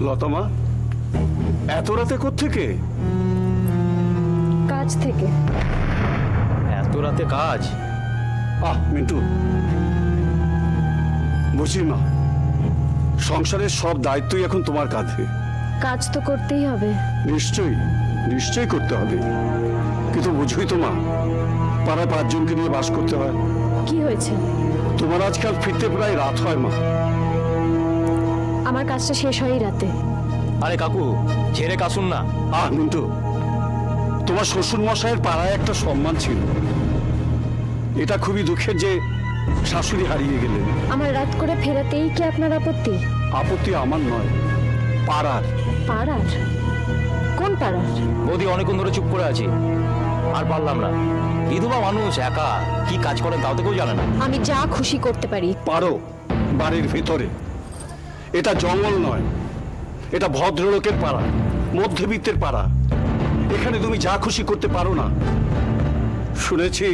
লতামা, এত রাতে কোত্থেকে? কাজ থেকে। এত রাতে কাজ? মিন্টু, বুঝি মা, সংসারের সব দায়িত্বই এখন তোমার কাঁধে। কাজ তো করতেই হবে। নিশ্চয়ই, নিশ্চয়ই করতে হবে, কিন্তু বুঝুই তো মা, পাড়ায় 5 জনকে নিয়ে বাস করতে হয়। কি হয়েছে? তোমার আজকাল ফিরতে প্রায় রাত হয় মা। আমার কাজটা শেষ হয়ই রাতে। আরে কাকু, ঝেড়ে কাশুন না। মিন্টু, তোমার শ্বশুর মশাইয়ের পাড়ায় একটা সম্মান ছিল। এটা খুবই দুঃখের যে শাশুড়ি হারিয়ে গেলেন। আমার রাত করে ফেরাতেই কি আপনার আপত্তি? আপত্তি আমার নয়, পাড়ার। পাড়ার? কোন পাড়ার? বৌদি, অনেকক্ষণ ধরে চুপ করে আছি, আর পারলাম না। বিধবা মানুষ, একা কি কাজ করেন তাও তো কেউ জানে না। আমি যা খুশি করতে পারি। পারো, বাড়ির ভেতরে। এটা জঙ্গল নয়, এটা ভদ্রলোকের পাড়া, মধ্যবিত্তের পাড়া। এখানে তুমি যা খুশি করতে পারো না। শুনেছি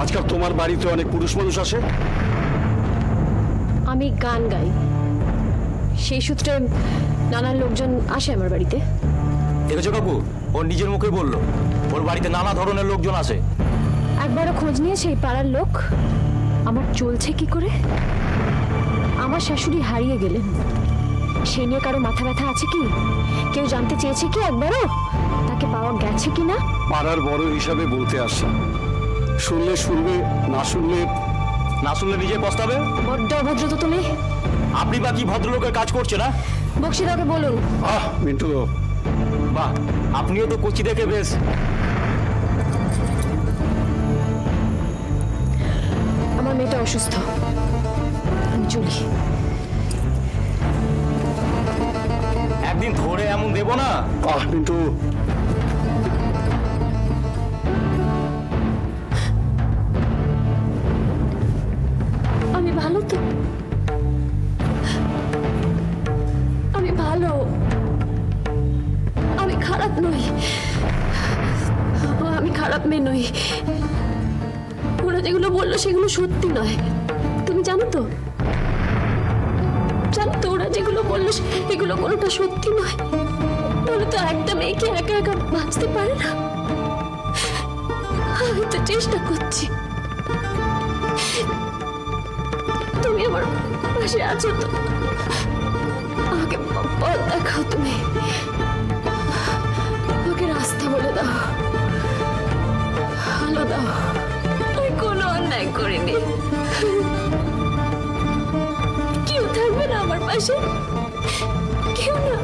আজকাল তোমার বাড়িতে অনেক পুরুষ মানুষ আসে। আমি গান গাই, সেই সূত্রে নানা লোকজন আসে আমার বাড়িতে। দেখেছো কাকু, ওর নিজের মুখে বললো ওর বাড়িতে নানা ধরনের লোকজন আসে। একবারও খোঁজ নিয়ে সেই পাড়ার লোক আমার চলছে কি করে? আমার শাশুড়ি হারিয়ে গেলেন, সে নিয়ে কারো মাথা ব্যথা আছে কি? কেউ জানতে চেয়েছে কি একবারও তাকে পাওয়া গেছে কিনা? পাড়ার বড় হিসাবে বলতে আসা, শুনলে শুনবে, না শুনলে না শুনলে নিজে পস্তাবে। বড্ড অভদ্র তো তুমি। আপনি বা কি ভদ্রলোকের কাজ করছে না? বক্সিদাকে বলুন। মিন্টু, বাহ, আপনিও তো কচি দেখে বেশ। আমার মেয়েটা অসুস্থ, আমি চলি। একদিন ধরে এমন দেবো না। মিন্টু, আমি ভালো তো, আমি ভালো, আমি খারাপ নই, আমি খারাপ মেয়ে নই। ওরা যেগুলো বললো সেগুলো সত্যি নয়, তুমি জানো তো? জানো তো ওরা যেগুলো বললো এগুলো কোনোটা সত্যি নয়। বলে তো একটা মেয়েকে একা একা বাঁচতে পারে না। আমি তো চেষ্টা করছি। তুমি আমার পাশে আছো তো? আমাকে পথ দেখাও, তুমি আমাকে রাস্তা বলে দাও, আলো দাও। আমি কোনো অন্যায় করিনি। কেউ থাকবে না আমার পাশে? কেউ না?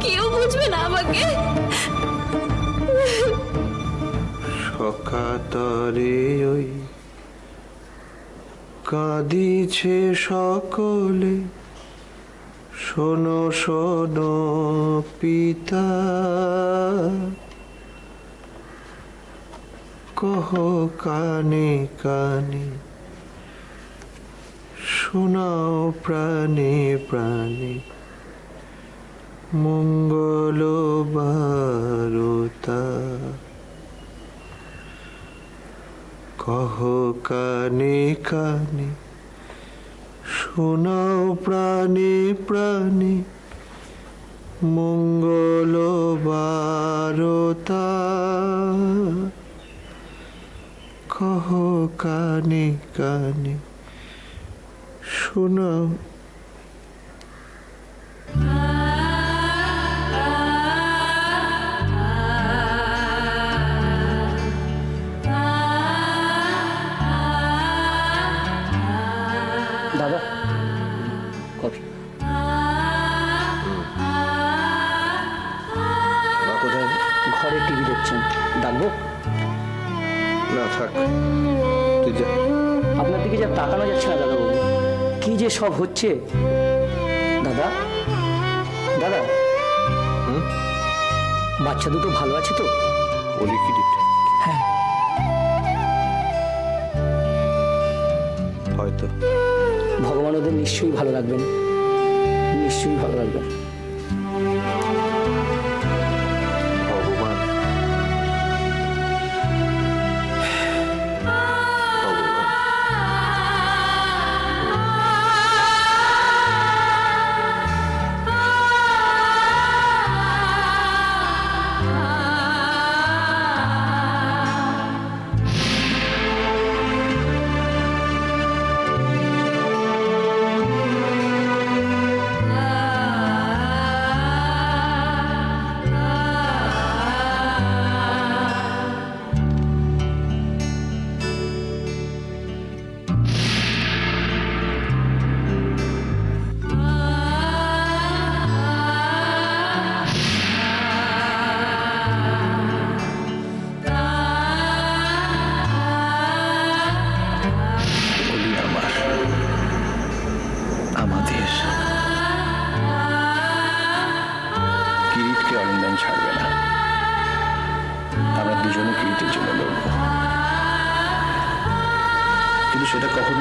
কেউ বুঝবে না আমাকে? সকাতরে ওই কাঁদিছে সকলে, শোনো শোনো পিতা, কহ কানে কানে, শোনাও প্রাণে প্রাণে, মঙ্গল বারতা, কহ কানে কানে, শোনাও প্রাণে প্রাণে, মঙ্গল বারতা, কহ কানে কানে, শোনাও। দাদা, কফি। কোথায়? ঘরে টিভি দেখছেন, ডাকবো? না থাক, তুই যা। আপনার দিকে যা তাকানো যাচ্ছে না দাদাবাবু, কি যে সব হচ্ছে। দাদা, দাদা, বাচ্চা দুটো ভালো আছে তো? বলি কি দিতে? হ্যাঁ। হয়তো। ভগবান ওদের নিশ্চয়ই ভালো রাখবেন, নিশ্চয়ই ভালো রাখবেন। ভগবান, ভগবান।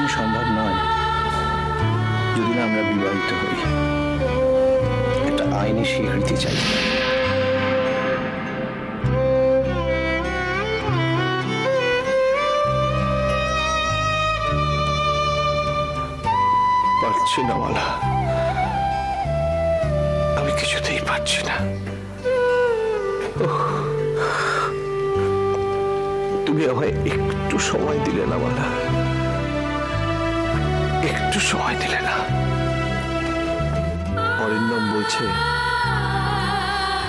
পক্ষে সম্ভব নয় যদি না আমরা বিবাহিত হই। একটা আইনি স্বীকৃতি চাই। পারছি না মালা, আমি কিছুতেই পারছি না। তুমি আমায় একটু সময় দিলে না মালা, একটু সময় দিলে না। অরিন্দম বলছে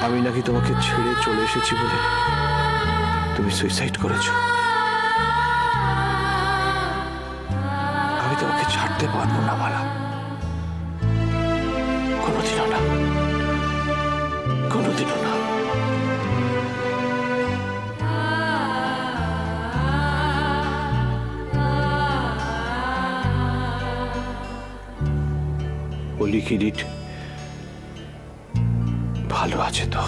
আমি নাকি তোমাকে ছেড়ে চলে এসেছি বলে তুমি সুইসাইড করেছো। আমি তোমাকে ছাড়তে পারবো না মালা, কোনোদিনও না, কোনোদিনও না। ওলি কিরিট ভালো আছে তো?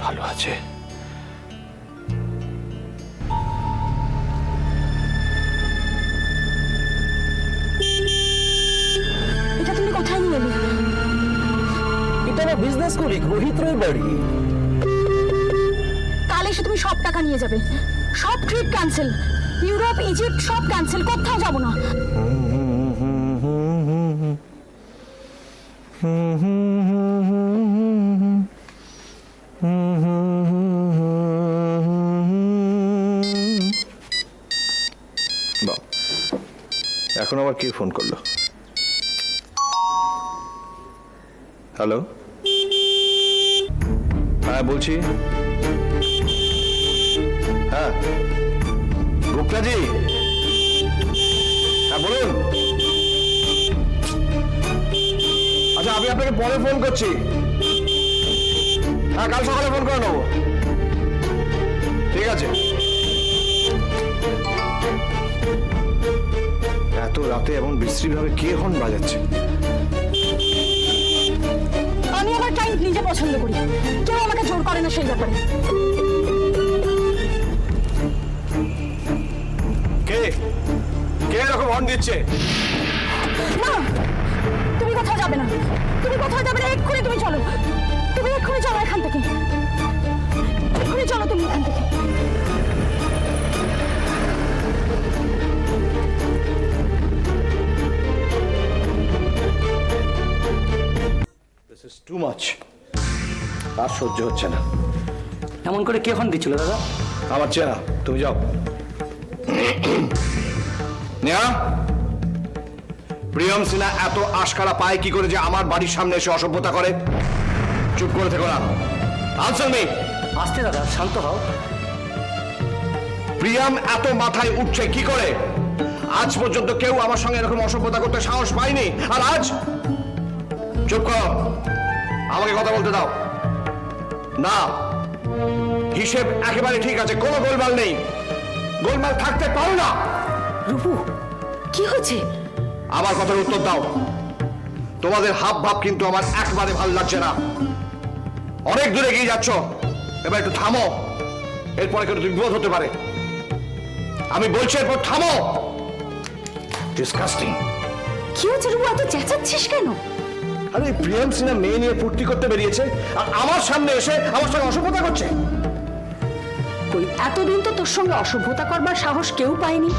ভালো আছে? এটা তুমি কোথায় নিয়ে এলে? এটা না বিজনেস করি, রোহিত রায় বাড়ি। কাল এসে তুমি সব টাকা নিয়ে যাবে। সব ট্রিপ ক্যান্সেল, ইউরোপ, ইজিপ্ট সব ক্যান্সেল, কোথাও যাব না। বাহ, এখন আবার কে ফোন করলো? হ্যালো, হ্যাঁ বলছি। হ্যাঁ গুপ্তাজি, হ্যাঁ বলুন। আচ্ছা আমি আপনাকে পরে ফোন করছি। হ্যাঁ কাল সকালে ফোন করে নেবো। ঠিক আছে। এত রাতে এমন বিশ্রীভাবে কে হর্ন বাজাচ্ছে? আমি আমার টাইম নিজে পছন্দ করি, কেউ আমাকে জোর করে না সেই ব্যাপারে। কে কে এরকম হর্ন দিচ্ছে? না, তুমি কোথাও যাবে না, তুমি কোথাও যাবে না, এক্ষুনি তুমি চলো, তুমি এক্ষুনি চলো এখান থেকে, এক্ষুনি চলো তুমি এখান থেকে। This is too much. আর সহ্য হচ্ছে না। এমন করে কে ফোন দিচ্ছিল দাদা? আমার চেনা, তুমি যাও। নেহা, প্রিয়ম সিনহা এত আশকারা পায় কি করে যে আমার বাড়ির সামনে এসে অসভ্যতা করে? চুপ করে থেকো না। Answer me. আসতে দাদা, শান্ত হও। প্রিয়ম এত মাথায় উঠছে কি করে? আজ পর্যন্ত কেউ আমার সঙ্গে এরকম অসভ্যতা করতে সাহস পায়নি, আর আজ? চুপ কর, আমাকে কথা বলতে দাও। না, হিসেব একেবারে ঠিক আছে, কোনো গোলমাল নেই। গোলমাল থাকতে পারো না। রূপু, কি হয়েছে? আমার কথার উত্তর দাও। তোমাদের হাব ভাব কিন্তু আমার একবারে ভালো লাগছে না। অনেক দূরে গিয়ে যাচ্ছ, এবার একটু থামো। এরপরে কিন্তু বিপদ হতে পারে। আমি বলছি এরপর থামো। ডিসকাস্টিং। কি হয়েছে রূপু, এত চেঁচাচ্ছিস কেন? আরে প্রিয়ম সিনহা মেয়ে নিয়ে ফুর্তি করতে বেরিয়েছে, আর আমার সামনে এসে আমার সঙ্গে অসভ্যতা করছে। কই এতদিন তো তোর সঙ্গে অসভ্যতা করবার সাহস কেউ পায়নি,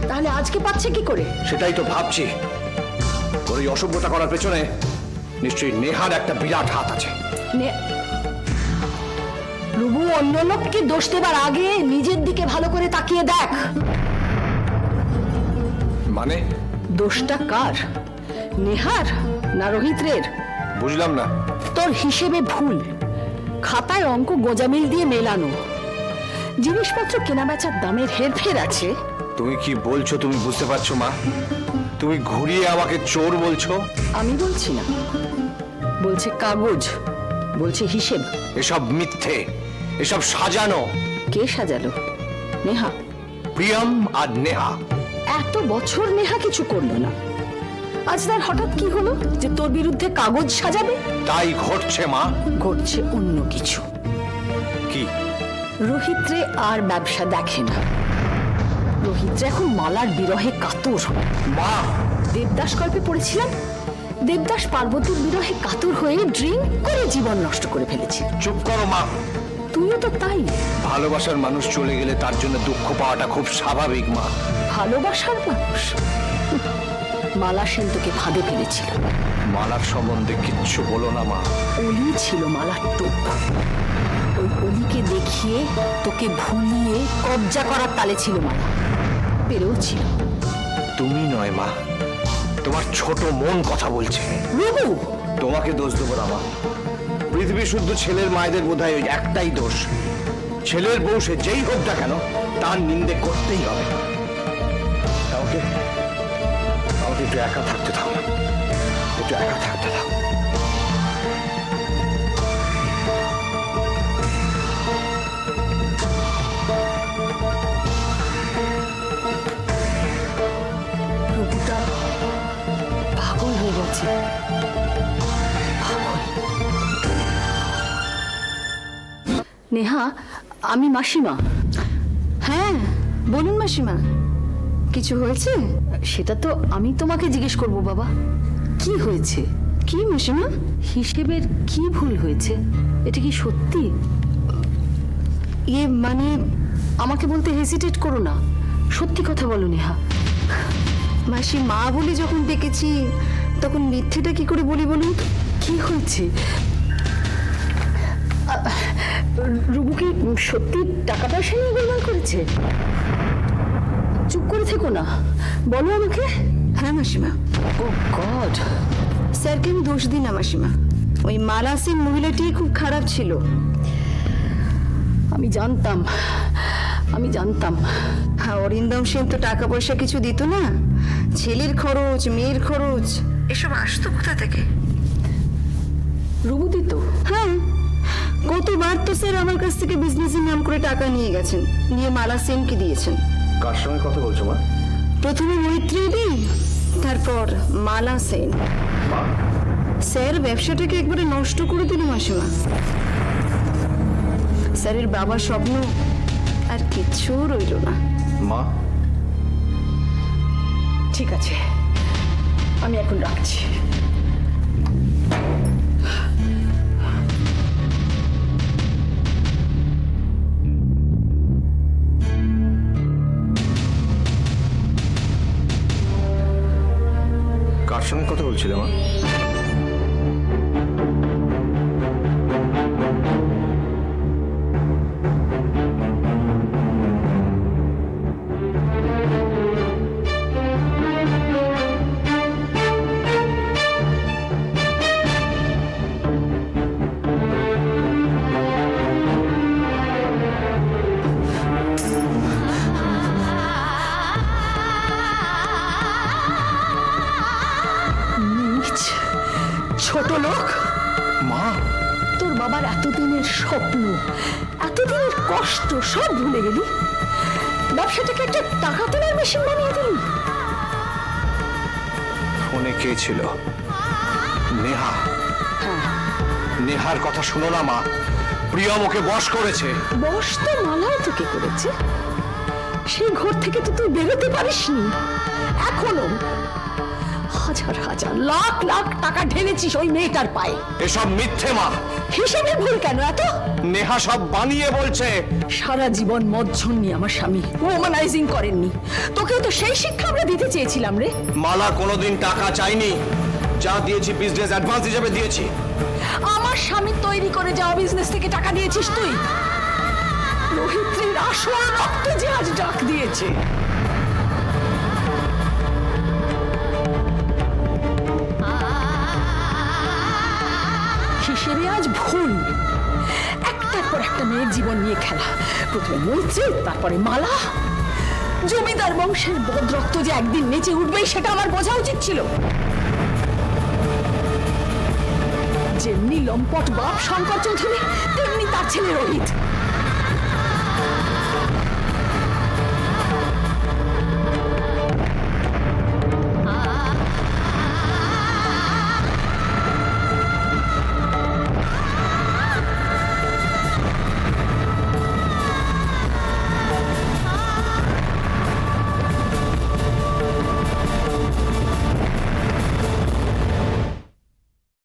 তাহলে আজকে পাচ্ছে কি করে? সেটাই তো ভাবছি। ওর এই অসভ্যতা করার পেছনে নিশ্চয়ই নেহার একটা বিরাট হাত আছে। রুবু, অন্য লোককে দোষ দেবার আগে নিজের দিকে ভালো করে তাকিয়ে দেখ। মানে? দোষটা কার, নেহার না রোহিতের? বুঝলাম না। তোর হিসেবে ভুল, খাতায় অঙ্ক গোজামিল দিয়ে মেলানো, জিনিসপত্র কেনাবেচার দামের হেরফের আছে। তুমি কি বলছো তুমি বুঝতে পারছো মা? তুমি ঘুরিয়ে আমাকে চোর বলছো? আমি বলছি না, বলছে কাগজ, বলছে হিসেব। এসব মিথ্যে, এসব সাজানো। কে সাজালো? নেহা। প্রিয়ম আর নেহা। এত বছর নেহা কিছু করলো না, আজ তার হঠাৎ কি হলো যে তোর বিরুদ্ধে কাগজ সাজাবে? তাই ঘটছে মা। ঘটছে অন্য কিছু। কি? রোহিত রে আর ব্যবসা দেখে না, রোহিতরা এখন মালার বিরহে কাতর। মা দেবদাস গল্পে পড়েছিলাম, দেবদাস পার্বতীর বিরহে কাতর হয়ে ড্রিঙ্ক করে জীবন নষ্ট করে ফেলেছিল। চুপ করো মা। তুইও তো তাই। ভালোবাসার মানুষ চলে গেলে তার জন্য দুঃখ পাওয়াটা খুব স্বাভাবিক মা। ভালোবাসার মানুষ? মালা সেন তোকে ফাঁদে ফেলেছিল। মালার সম্বন্ধে কিচ্ছু বলো না মা। অলি ছিল মালার টোপ। ওই অলিকে দেখিয়ে তোকে ভুলিয়ে কবজা করার তালে ছিল মালা, পেরেও ছিল। তুমি নয় মা, তোমার ছোট মন কথা বলছে। রঘু, তোমাকে দোষ দেবো না মা। পৃথিবী শুদ্ধ ছেলের মায়েদের বোধহয় ওই একটাই দোষ, ছেলের বউ সে যেই হোক না কেন তার নিন্দে করতেই হবে। আমাকে আমাকে একটু একা থাকতে দাও না, একটু একা থাকতে দাও। রঘুটা পাগল হয়ে গেছে। নেহা, আমি মাসিমা। হ্যাঁ বলুন মাসিমা, কিছু হয়েছে? সেটা তো আমি তোমাকে জিজ্ঞেস করব বাবা। কি হয়েছে? কি মাসিমা? হিসেবের কি ভুল হয়েছে? এটা কি সত্যি? মানে আমাকে বলতে হেজিটেট করো না, সত্যি কথা বলো নেহা। মাসি মা বলে যখন ডেকেছি তখন মিথ্যেটা কি করে বলি বলুন তো? কি হয়েছে? রুবু কি সত্যি টাকা পয়সা নিয়ে গোলমাল করেছে? চুপ করে থেকো না, বলো আমাকে। হ্যাঁ মাসিমা। ও গড, স্যারকে আমি দোষ দিই না মাসিমা। ওই মালা সেন মহিলাটি খুব খারাপ ছিল। আমি জানতাম, আমি জানতাম। হ্যাঁ, অরিন্দম সেন তো টাকা পয়সা কিছু দিত না। ছেলের খরচ, মেয়ের খরচ এসব আসতো কোথা থেকে? রুবু দিত। হ্যাঁ, কতবার তো স্যার আমার কাছ থেকে বিজনেসের নাম করে টাকা নিয়ে গেছেন, নিয়ে মালা সেনকে দিয়েছেন। কার সঙ্গে কথা বলছো মা? প্রথমে মৈত্রী দি, তারপর মালা সেন। স্যার ব্যবসাটাকে একবারে নষ্ট করে দিল মাসিমা। স্যারের বাবার স্বপ্ন আর কিচ্ছু রইল না। মা ঠিক আছে, আমি এখন রাখছি। কার সঙ্গে কথা বলছিলে মা? ছোট লোক। মা তোর বাবার এতদিনের স্বপ্ন, এতদিনের কষ্ট সব ভুলে গেলি। ব্যবসাটাকে একটা টাকা তোলার মেশিন বানিয়ে দিলি। ফোনে কে ছিল? নেহা। নেহার কথা শুনো না মা, প্রিয়ম ওকে বশ করেছে। বস তো মালাও তোকে করেছে। সেই ঘর থেকে তো তুই বেরোতে পারিসনি এখনো। হাজার হাজার লাখ লাখ টাকা ঢেলেছিস ওই মেয়েটার পায়ে। এসব মিথ্যে মা। হিসেবে ভুল কেন এত? নেহা সব বানিয়ে বলছে। সারা জীবন মদ ঝন্নি আমার স্বামী ওমানাইজিং করেননি। তোকেও তো সেই শিক্ষা আমরা দিতে চেয়েছিলাম রে। মালা কোনোদিন টাকা চাইনি, যা দিয়েছি বিজনেস অ্যাডভান্স হিসেবে দিয়েছি। আমার স্বামী তৈরি করে যাওয়া বিজনেস থেকে টাকা দিয়েছিস তুই। রোহিত্রীর আসল রক্ত যে আজ ডাক দিয়েছে। হিসেবে আজ ভুল। একটার পর একটা মেয়ের জীবন নিয়ে খেলা। প্রথমে মৈত্রী, তারপরে মালা। জমিদার বংশের বদ রক্ত যে একদিন নেচে উঠবেই সেটা আমার বোঝা উচিত ছিল। যেমনি লম্পট বাপ শঙ্কর চৌধুরী, তেমনি তার ছেলে রোহিত।